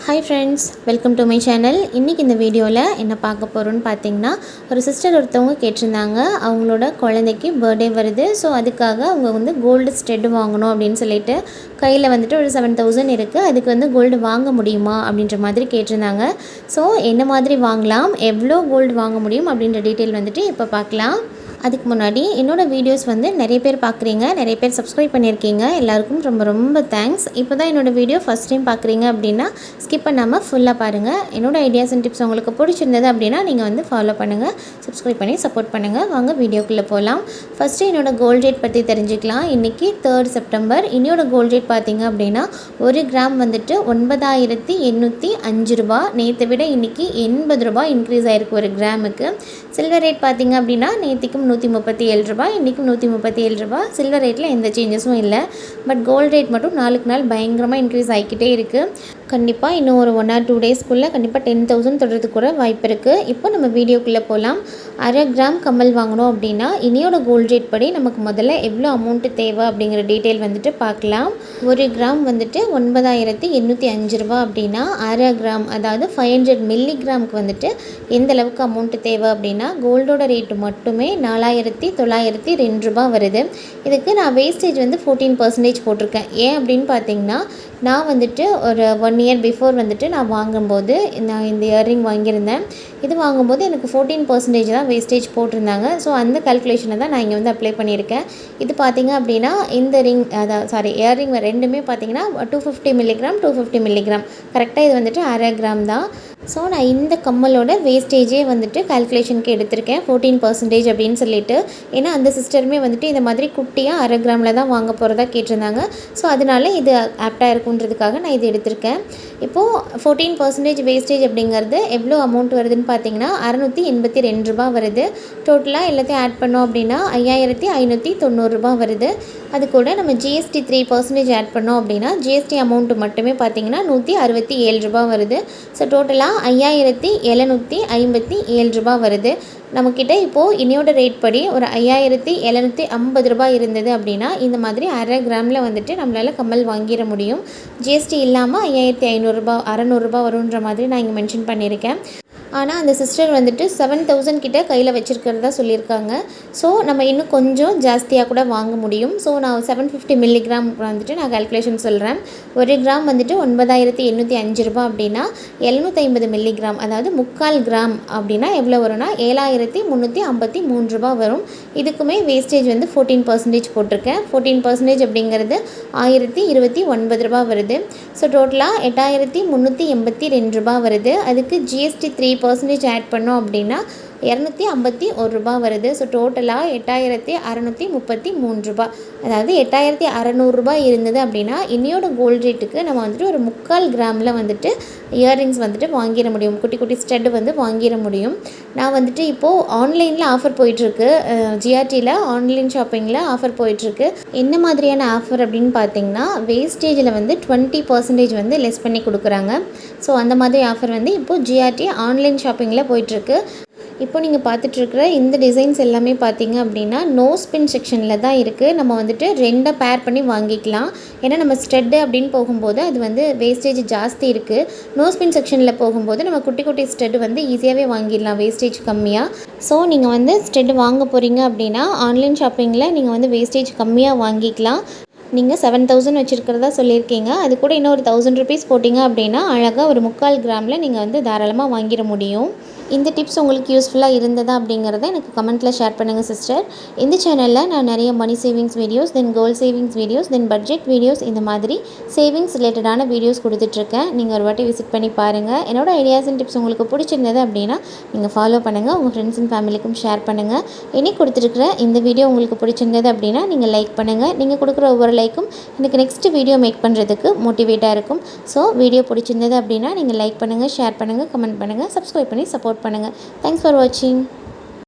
Hi friends, welcome to my channel. இன்னைக்கு இந்த வீடியோல என்ன பார்க்க போறோம்னு பாத்தீங்கன்னா ஒரு சிஸ்டர் ஒருத்தவங்க கேட்டிருந்தாங்க. அவங்களோட குழந்தைக்கு பர்த்டே வருது. சோ அதுக்காக அவங்க வந்து கோல்ட் ஸ்டட் வாங்கணும் அப்படினு சொல்லிட்டு கையில வந்துட்டு ஒரு 7000 இருக்கு. அதுக்கு வந்து கோல்ட் வாங்க முடியுமா அப்படின்ற மாதிரி கேட்டிருந்தாங்க. சோ என்ன மாதிரி வாங்கலாம், எவ்வளவு கோல்ட் வாங்க முடியும் அப்படின்ற டீடைல் வந்துட்டு இப்ப பார்க்கலாம். அதுக்கு முன்னாடி என்னோட வீடியோஸ் வந்து நிறைய பேர் பார்க்குறீங்க, நிறைய பேர் சப்ஸ்கிரைப் பண்ணியிருக்கீங்க. எல்லாருக்கும் ரொம்ப ரொம்ப தேங்க்ஸ். இப்போ தான் என்னோட வீடியோ ஃபஸ்ட் டைம் பார்க்குறீங்க அப்படின்னா ஸ்கிப் பண்ணாமல் ஃபுல்லாக பாருங்கள். என்னோட ஐடியாஸ் அண்ட் டிப்ஸ் உங்களுக்கு பிடிச்சிருந்தது அப்படின்னா நீங்கள் வந்து ஃபாலோ பண்ணுங்கள், சப்ஸ்கிரைப் பண்ணி சப்போர்ட் பண்ணுங்கள். வாங்க வீடியோக்குள்ளே போகலாம். ஃபஸ்ட்டு என்னோட கோல்ட் ரேட் பற்றி தெரிஞ்சுக்கலாம். இன்றைக்கி 3rd செப்டம்பர். இன்னையோட கோல்ட் ரேட் பார்த்தீங்க அப்படின்னா 1 கிராம் வந்துட்டு 9805 ரூபா. நேற்றை விட இன்றைக்கி 80 ரூபா இன்க்ரீஸ் ஆகிருக்கு ஒரு கிராமுக்கு. சில்வர் ரேட் பார்த்தீங்க அப்படின்னா நேற்றுக்கும் 137 ரூபாய், இன்றைக்கும் 137 ரூபாய். சில்வர் ரேட்டில் எந்த சேஞ்சஸும் இல்லை. பட் கோல்ட் ரேட் மட்டும் நாளுக்கு நாள் பயங்கரமாக இன்க்ரீஸ் ஆகிக்கிட்டே இருக்குது. கண்டிப்பாக இன்னும் ஒரு 1 or 2 டேஸ்க்குள்ளே கண்டிப்பாக 10,000 தொடுறதுக்கு கூட வாய்ப்பு இருக்குது. இப்போ நம்ம வீடியோக்குள்ளே போகலாம். 1/2 கிராம் கம்மல் வாங்கணும் அப்படின்னா இனியோட கோல்ட் ரேட் படி நமக்கு முதல்ல எவ்வளோ அமௌண்ட்டு தேவை அப்படிங்கிற டீட்டெயில் வந்துட்டு பார்க்கலாம். 1 கிராம் வந்துட்டு 9805 ரூபா அப்படின்னா 1/2 கிராம் அதாவது 500 மில்லிகிராமுக்கு வந்துட்டு எந்த அளவுக்கு அமௌண்ட்டு தேவை அப்படின்னா கோல்டோட ரேட்டு மட்டுமே 4902 ரூபா வருது. இதுக்கு நான் வேஸ்டேஜ் வந்து 14% போட்டிருக்கேன். ஏன் அப்படின்னு பார்த்தீங்கன்னா நான் வந்துட்டு ஒரு 1 இயர் பிஃபோர் வந்துட்டு நான் வாங்கும்போது நான் இந்த இயரிங் வாங்கியிருந்தேன். இது வாங்கும்போது எனக்கு 14% தான் வேஸ்டேஜ் போட்டிருந்தாங்க. ஸோ அந்த கால்குலேஷனை தான் நான் இங்கே வந்து அப்ளை பண்ணியிருக்கேன். இது பார்த்திங்க அப்படின்னா இந்த ரிங் இயரிங் ரெண்டுமே பார்த்திங்கன்னா 250 மில்லிகிராம் 250 மில்லிகிராம் கரெக்டாக இது வந்துட்டு 1/2 கிராம் தான். ஸோ நான் இந்த கம்மலோட வேஸ்டேஜே வந்துட்டு கால்குலேஷனுக்கு எடுத்திருக்கேன் 14% அப்படின்னு சொல்லிட்டு. ஏன்னா அந்த சிஸ்டருமே வந்துட்டு இந்த மாதிரி குட்டியாக 1/2 கிராமில் தான் வாங்க போகிறதா கேட்டிருந்தாங்க. ஸோ அதனால இது ஆப்டாக இருக்குன்றதுக்காக நான் இது எடுத்திருக்கேன். இப்போது 14% வேஸ்டேஜ் அப்படிங்கிறது எவ்வளோ அமௌண்ட் வருதுன்னு பார்த்தீங்கன்னா 682 ரூபா வருது. டோட்டலாக எல்லாத்தையும் ஆட் பண்ணோம் அப்படின்னா 5590 ரூபா வருது. அது கூட நம்ம ஜிஎஸ்டி 3% ஆட் பண்ணோம் அப்படின்னா ஜிஎஸ்டி அமௌண்ட்டு மட்டுமே பார்த்திங்கன்னா 167 ரூபா வருது. ஸோ டோட்டலாக 5757 ரூபா வருது. நம்மக்கிட்ட இப்போது இனியோட ரேட் படி ஒரு 5750 ரூபாய் இருந்தது அப்படின்னா இந்த மாதிரி 1/2 கிராமில் வந்துட்டு நம்மளால் கம்மல் வாங்கிட முடியும். ஜிஎஸ்டி இல்லாமல் 5500 ரூபா 600 ரூபா வருன்ற மாதிரி நான் இங்கே மென்ஷன் பண்ணியிருக்கேன். ஆனால் அந்த சிஸ்டர் வந்துட்டு 7000 கிட்ட கையில் வச்சுருக்கிறதா சொல்லியிருக்காங்க. ஸோ நம்ம இன்னும் கொஞ்சம் ஜாஸ்தியாக கூட வாங்க முடியும். ஸோ நான் 750 மில்லிகிராம் வந்துட்டு நான் கால்குலேஷன் சொல்கிறேன். 1 கிராம் வந்துட்டு 9805 ரூபா அப்படின்னா 750 மில்லிகிராம் அதாவது 3/4 கிராம் அப்படின்னா எவ்வளோ வரும்னா 7353 ரூபா வரும். இதுக்குமே வேஸ்டேஜ் வந்து 14% போட்டிருக்கேன். 14% அப்படிங்கிறது 1029 ரூபா வருது. ஸோ டோட்டலாக 8382 ரூபா வருது. அதுக்கு ஜிஎஸ்டி 3% ஆட் பண்ணோம் அப்படின்னா 251 ரூபா வருது. ஸோ டோட்டலாக 8633 ரூபா அதாவது 8600 ரூபாய் இருந்தது அப்படின்னா இன்னையோட கோல்ட் ரேட்டுக்கு நம்ம வந்துட்டு ஒரு 3/4 கிராமில் வந்துட்டு இயரிங்ஸ் வந்துட்டு வாங்கிட முடியும். குட்டி குட்டி ஸ்டட் வந்து வாங்கிட முடியும். நான் வந்துட்டு இப்போது ஆன்லைனில் ஆஃபர் போயிட்டுருக்கு. GRTயில் ஆன்லைன் ஷாப்பிங்கில் ஆஃபர் போயிட்டுருக்கு. என்ன மாதிரியான ஆஃபர் அப்படின்னு பார்த்தீங்கன்னா வேஸ்டேஜில் வந்து 20% வந்து லெஸ் பண்ணி கொடுக்குறாங்க. ஸோ அந்த மாதிரி ஆஃபர் வந்து இப்போது GRT ஆன்லைன் ஷாப்பிங்கில் போயிட்டுருக்கு. இப்போ நீங்கள் பார்த்துட்ருக்குற இந்த டிசைன்ஸ் எல்லாமே பார்த்தீங்க அப்படின்னா நோ ஸ்பின் செக்ஷனில் தான் இருக்குது. நம்ம வந்துட்டு 2 பேர் பண்ணி வாங்கிக்கலாம். ஏன்னா நம்ம ஸ்டெட்டு அப்படின்னு போகும்போது அது வந்து வேஸ்டேஜ் ஜாஸ்தி இருக்குது. நோ ஸ்பின் செக்ஷனில் போகும்போது நம்ம குட்டி குட்டி ஸ்டெட்டு வந்து ஈஸியாகவே வாங்கிடலாம் வேஸ்டேஜ் கம்மியாக. ஸோ நீங்கள் வந்து ஸ்டெட்டு வாங்க போகிறீங்க அப்படின்னா ஆன்லைன் ஷாப்பிங்கில் நீங்கள் வந்து வேஸ்டேஜ் கம்மியாக வாங்கிக்கலாம். நீங்கள் 7000 வச்சுருக்கிறதா சொல்லியிருக்கீங்க. அது கூட இன்னும் ஒரு 1000 ருபீஸ் போட்டிங்க அப்படின்னா அழகாக ஒரு 3/4 கிராமில் நீங்கள் வந்து தாராளமாக வாங்கிட முடியும். இந்த டிப்ஸ் உங்களுக்கு யூஸ்ஃபுல்லாக இருந்ததா அப்படிங்கிறத எனக்கு கமெண்ட்டில் ஷேர் பண்ணுங்கள் சிஸ்டர். இந்த சேனலில் நான் நிறைய money savings videos, then gold savings videos, then budget videos இந்த மாதிரி சேவிங்ஸ் ரிலேட்டடான வீடியோஸ் கொடுத்துட்ருக்கேன். நீங்கள் ஒரு வாட்டி விசிட் பண்ணி பாருங்கள். என்னோட ஐடியாஸ் அண்ட் டிப்ஸ் உங்களுக்கு பிடிச்சிருந்தது அப்படின்னா நீங்கள் ஃபாலோ பண்ணுங்கள், உங்கள் ஃப்ரெண்ட்ஸ் அண்ட் ஃபேமிலிக்கும் ஷேர் பண்ணுங்கள். இன்னைக்கு கொடுத்துருக்குற இந்த வீடியோ உங்களுக்கு பிடிச்சிருந்தது அப்படின்னா நீங்கள் லைக் பண்ணுங்கள். நீங்கள் கொடுக்குற ஒவ்வொரு லைக்கும் எனக்கு நெக்ஸ்ட் வீடியோ மேக் பண்ணுறதுக்கு மோட்டிவேட்டாக இருக்கும். ஸோ வீடியோ பிடிச்சிருந்தது அப்படின்னா நீங்கள் லைக் பண்ணுங்கள், ஷேர் பண்ணுங்கள், கமெண்ட் பண்ணுங்கள், சப்ஸ்கிரைப் பண்ணி சப்போர்ட் பண்ணுங்கள். தேங்க்ஸ் ஃபார் வாட்சிங்.